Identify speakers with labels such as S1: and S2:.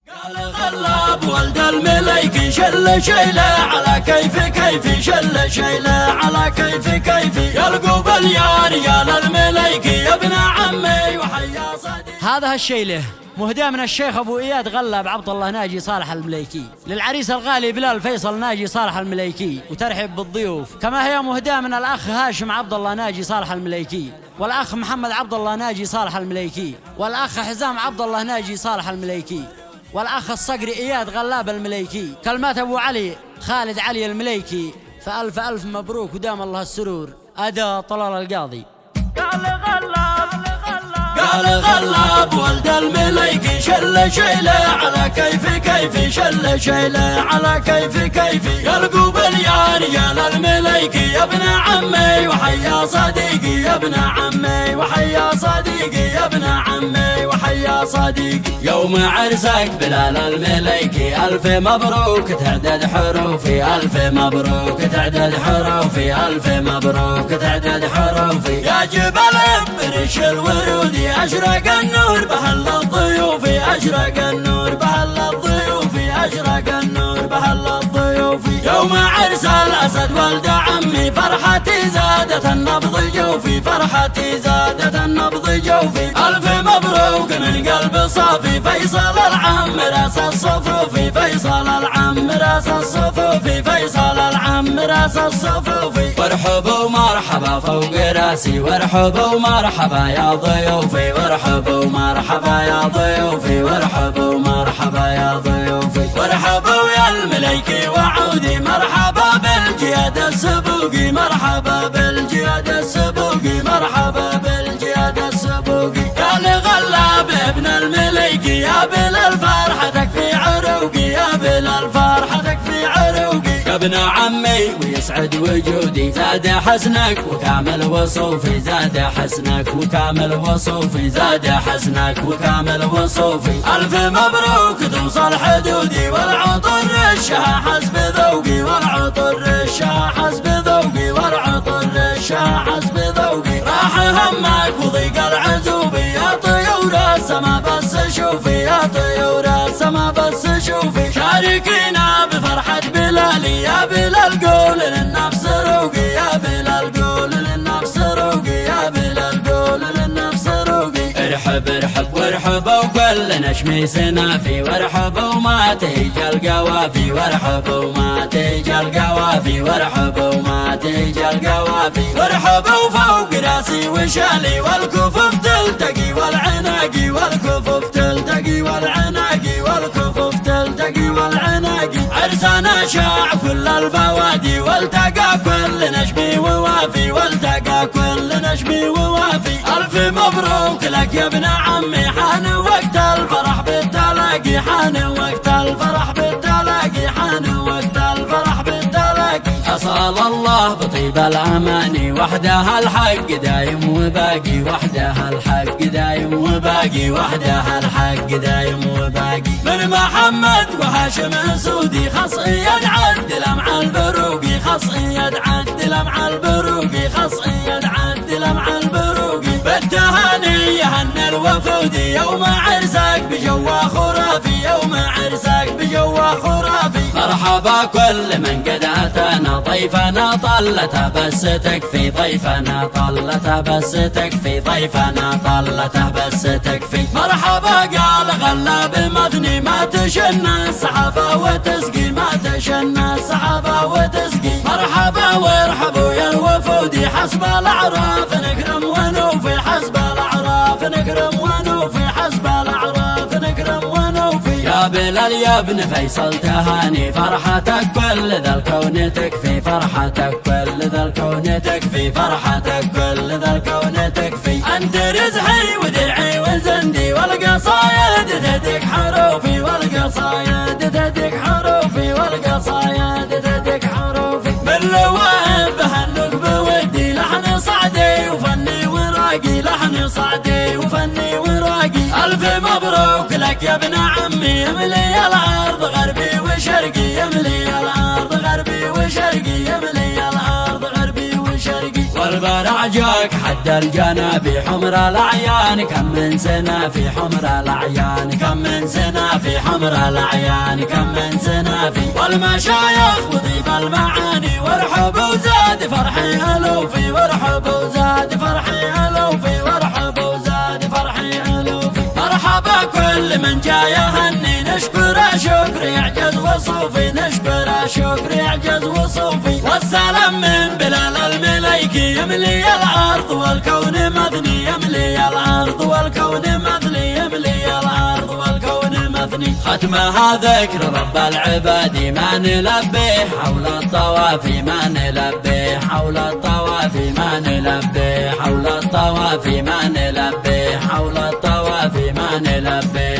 S1: قال غلاب ولد المليكي شل شيله على كيف شل شيله على كيف يلقوا باليا رجال المليكي يا ابن عمي وحيا صديق.
S2: هذا هالشيله مهداه من الشيخ ابو اياد غلاب عبد الله ناجي صالح المليكي للعريس الغالي بلال فيصل ناجي صالح المليكي، وترحب بالضيوف. كما هي مهداه من الاخ هاشم عبد الله ناجي صالح المليكي، والاخ محمد عبد الله ناجي صالح المليكي، والاخ حزام عبد الله ناجي صالح المليكي، والاخ الصقري اياد غلاب المليكي. كلمات ابو علي خالد علي المليكي، فالف الف مبروك ودام الله السرور. اداء طلال القاضي.
S1: قال غلاب ولد المليكي شل شيله على كيف شل شيله على كيف يلقوا باليا رجال المليكي يا ابن عمي وحيا صديقي يا ابن عمي وحيا صديقي يا ابن عمي وحيا صديقي. يوم عرسك بلال المليكي الف مبروك تعدد حروفي، الف مبروك تعدد حروفي، الف مبروك تعدد حروفي. يا جبل برش الورودي أشرق النور بهل الضيوف، أشرق النور بهل الضيوف، أشرق النور بهل الضيوف. يوم عرس الأسد ولد عمي فرحتي زادت النبض جوفي، فرحتي زادت النبض جوفي. ألف مبروك من قلب صافي فيصل العم راس الصفوف، فيصل العم راس الصفوف، فيصل العم راس الصفوف. وارحبوا ومرحبا فوق راسي، وارحبوا ومرحبا يا ضيوفي، وارحبوا ومرحبا يا ضيوفي، وارحبوا ومرحبا يا ضيوفي. وارحبوا يا المليكي وعودي مرحبا بالجياد السبوقي، مرحبا بالجياد السبوقي، مرحبا بالجياد السبوقي. قال غلاب ابن المليكي يا بلال فرحتك في عروقي، يا بلال فرحتك في عروقي. يا ابن عمي ويسعد وجودي زاد حسنك وكامل وصوفي، زاد حسنك وكامل وصوفي، زاد حسنك وكامل وصوفي. ألف مبروك توصل حدودي والعطر رشها حسب ذوقي، والعطر رشها حسب ذوقي، والعطر رشها حسب ذوقي. راح همك وضيق العزوبي يا طيور السما بس شوفي، يا طيور السما بس شوفي. شاركينا بفرحة بلالي يا بلال قول للنفس روقي، يا بلال قول للنفس روقي، يا بلال قول للنفس روقي. ارحب ارحب وارحبوا وكل نشمي سنافي، وارحبوا وما تيجي القوافي، وارحبوا وما تيجي القوافي، وارحبوا وما تيجي القوافي. وارحبوا فوق راسي وشالي والكفوف تلتقي والعناقي، والكفوف تلتقي والعناقي، والكفوف تلتقي والعناقي. عرسنا شاع كل البوادي والتقى كل نجمي ووافي، والتقى كل نجمي ووافي. ألف مبروك لك يا ابن عمي حان وقت الفرح بالتلاقي، حان وقت الفرح بالتلاقي، حان وقت الفرح بالتلاقي. أصال الله بطيب الأماني وحدها الحق دايم وباقي، وحدها الحق دايم وباقي، وحدها الحق دايم وباقي. من محمد وهاشم سودي خصية عدل مع البروقي، خصية عدل مع البروقي، خصية عدل مع البروقي. بالتهاني يهنى الوفودي يوم عرسك بجوا خرافي، يوم عرسك بجوا خرافي. مرحبا كل من قد أتانا ضيفنا طلته بس تكفي، ضيفنا طلته بس تكفي، ضيفنا طلته بس تكفي. مرحبا قال غلاب مدني ما تشنى السحابة وتسقي، ما تشنى السحابة وتسقي. مرحبا وارحبوا يا الوفودي حسب الأعراف نكرم ونوفي، حسب الأعراف نكرم ونوفي، حسب الأعراف نكرم ونوفي. يا بلال يا ابن فيصل تهاني فرحتك كل ذا الكون تكفي، فرحتك كل ذا الكون تكفي، فرحتك كل ذا الكون تكفي. أنت رزحي ودرعي وزندي والقصايد تدك حروفي، والقصايد تدك حروفي، والقصايد تدك حروفي. من لوائب بهنك بودي لحن صعدي وفني وراقي، لحن صعدي وفني وراقي. ألف مبروك لك يا ابن عمي يملي الأرض غربي وشرقي، يملي الأرض غربي وشرقي، يملي الأرض غربي وشرقي. والبرع جاك حد الجنابي حمر الأعيان كم من سنة في حمر الأعيان، كم من سنة في حمر عمر الأعيان كم من سنافي والمشايخ وطيب المعاني وارحب وزاد فرحي ألوفي وارحب وزاد فرحي ألوفي وارحب وزاد فرحي ألوفي مرحبا كل من جاي يهني نشكر شكر يعجز وصوفي نشكر شكر يعجز وصوفي والسلام من بلال المليكي يملي الأرض والكون مثني يملي الأرض والكون مثني يملي الأرض والكون مثني ختمها ذكر رب العباد ما نلبيه حول الطواف ما نلبيه حول الطواف ما نلبيه حول الطواف ما نلبيه حول الطواف ما نلبيه